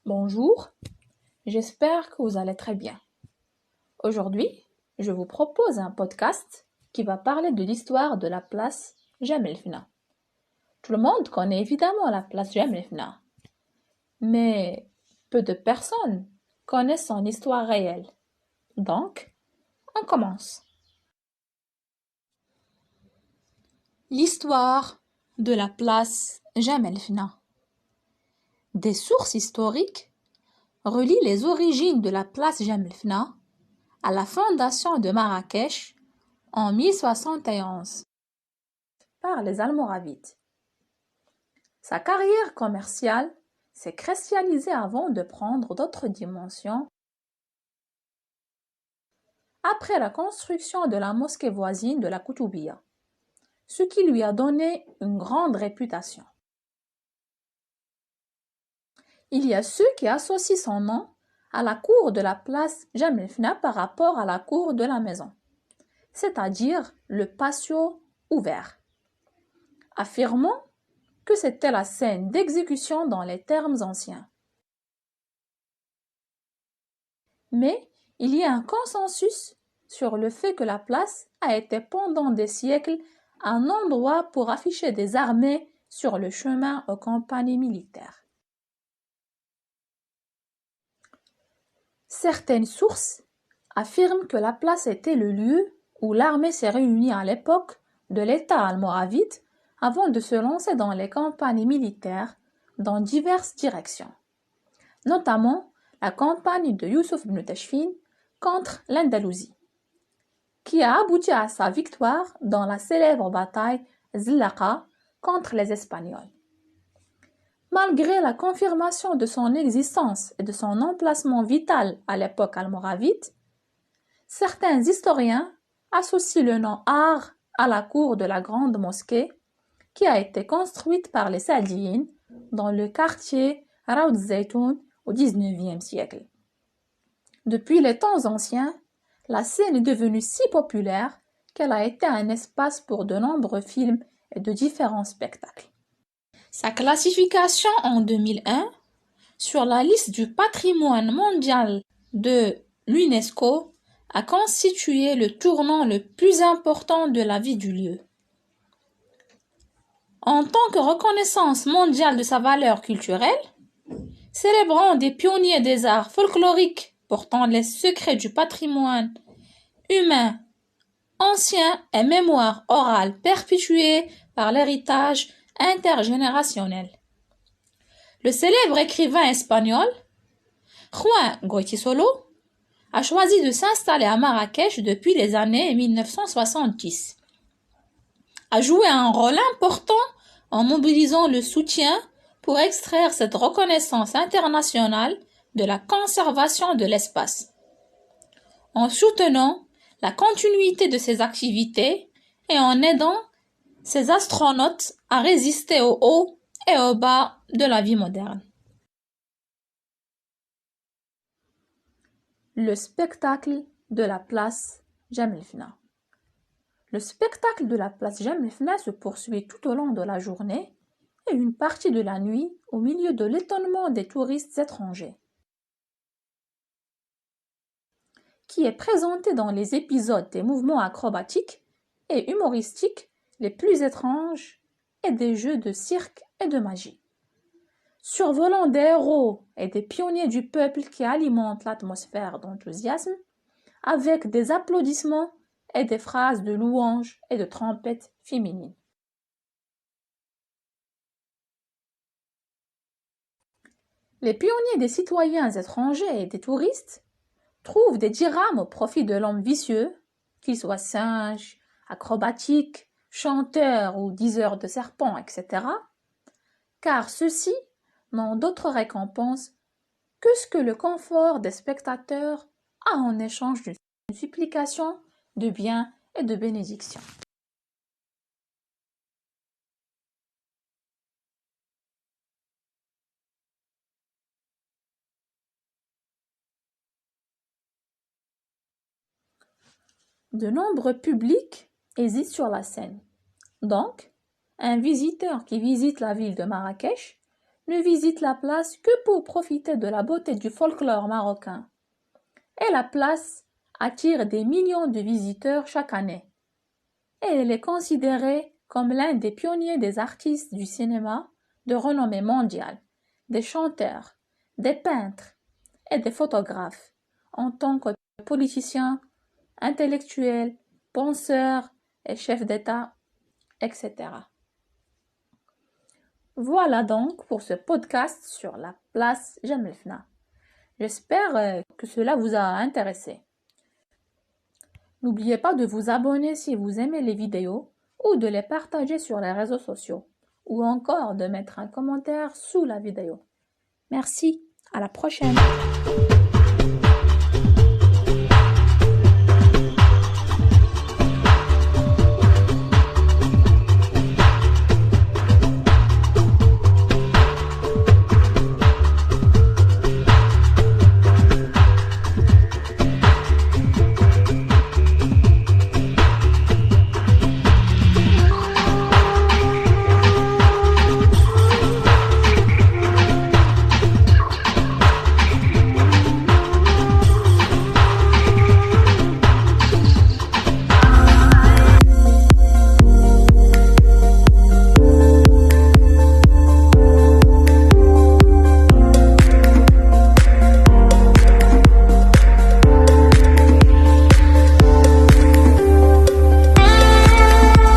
Bonjour, j'espère que vous allez très bien. Aujourd'hui, je vous propose un podcast qui va parler de l'histoire de la place Jem El Fna. Tout le monde connaît évidemment la place Jem El Fna, mais peu de personnes connaissent son histoire réelle. Donc, on commence. L'histoire de la place Jem El Fna. Des sources historiques relient les origines de la place Jem El Fna à la fondation de Marrakech en 1071 par les Almoravides. Sa carrière commerciale s'est cristallisée avant de prendre d'autres dimensions après la construction de la mosquée voisine de la Koutoubia, ce qui lui a donné une grande réputation. Il y a ceux qui associent son nom à la cour de la place Jem El Fna par rapport à la cour de la maison, c'est-à-dire le patio ouvert, affirmant que c'était la scène d'exécution dans les termes anciens. Mais il y a un consensus sur le fait que la place a été pendant des siècles un endroit pour afficher des armées sur le chemin aux campagnes militaires. Certaines sources affirment que la place était le lieu où l'armée s'est réunie à l'époque de l'État almoravide avant de se lancer dans les campagnes militaires dans diverses directions, notamment la campagne de Youssouf ibn Tashfin contre l'Andalousie, qui a abouti à sa victoire dans la célèbre bataille Zlaqa contre les Espagnols. Malgré la confirmation de son existence et de son emplacement vital à l'époque almoravide, certains historiens associent le nom Ar à la cour de la grande mosquée qui a été construite par les Saadiyin dans le quartier Raoud Zaytoun au XIXe siècle. Depuis les temps anciens, la scène est devenue si populaire qu'elle a été un espace pour de nombreux films et de différents spectacles. Sa classification en 2001 sur la liste du patrimoine mondial de l'UNESCO a constitué le tournant le plus important de la vie du lieu. En tant que reconnaissance mondiale de sa valeur culturelle, célébrant des pionniers des arts folkloriques portant les secrets du patrimoine humain ancien et mémoire orale perpétuée par l'héritage intergénérationnel. Le célèbre écrivain espagnol Juan Goytisolo a choisi de s'installer à Marrakech depuis les années 1970, a joué un rôle important en mobilisant le soutien pour extraire cette reconnaissance internationale de la conservation de l'espace, en soutenant la continuité de ses activités et en aidant ses astronautes à résister au haut et au bas de la vie moderne. Le spectacle de la place Jem El Fna. Le spectacle de la place Jem El Fna se poursuit tout au long de la journée et une partie de la nuit au milieu de l'étonnement des touristes étrangers, qui est présenté dans les épisodes des mouvements acrobatiques et humoristiques les plus étranges et des jeux de cirque et de magie, survolant des héros et des pionniers du peuple qui alimentent l'atmosphère d'enthousiasme avec des applaudissements et des phrases de louanges et de trompettes féminines. Les pionniers des citoyens étrangers et des touristes trouvent des dirhams au profit de l'homme vicieux, qu'il soit singe, acrobatique, chanteur ou diseur de serpents, etc., car ceux-ci n'ont d'autre récompense que ce que le confort des spectateurs a en échange d'une supplication de biens et de bénédictions. de nombreux publics hésitent sur la scène. Donc, un visiteur qui visite la ville de Marrakech ne visite la place que pour profiter de la beauté du folklore marocain. Et la place attire des millions de visiteurs chaque année. Et elle est considérée comme l'un des pionniers des artistes du cinéma de renommée mondiale, des chanteurs, des peintres et des photographes, en tant que politiciens, intellectuels, penseurs et chefs d'État, etc. Voilà donc pour ce podcast sur la place Jemaa el-Fna. J'espère que cela vous a intéressé. N'oubliez pas de vous abonner si vous aimez les vidéos ou de les partager sur les réseaux sociaux ou encore de mettre un commentaire sous la vidéo. Merci, à la prochaine!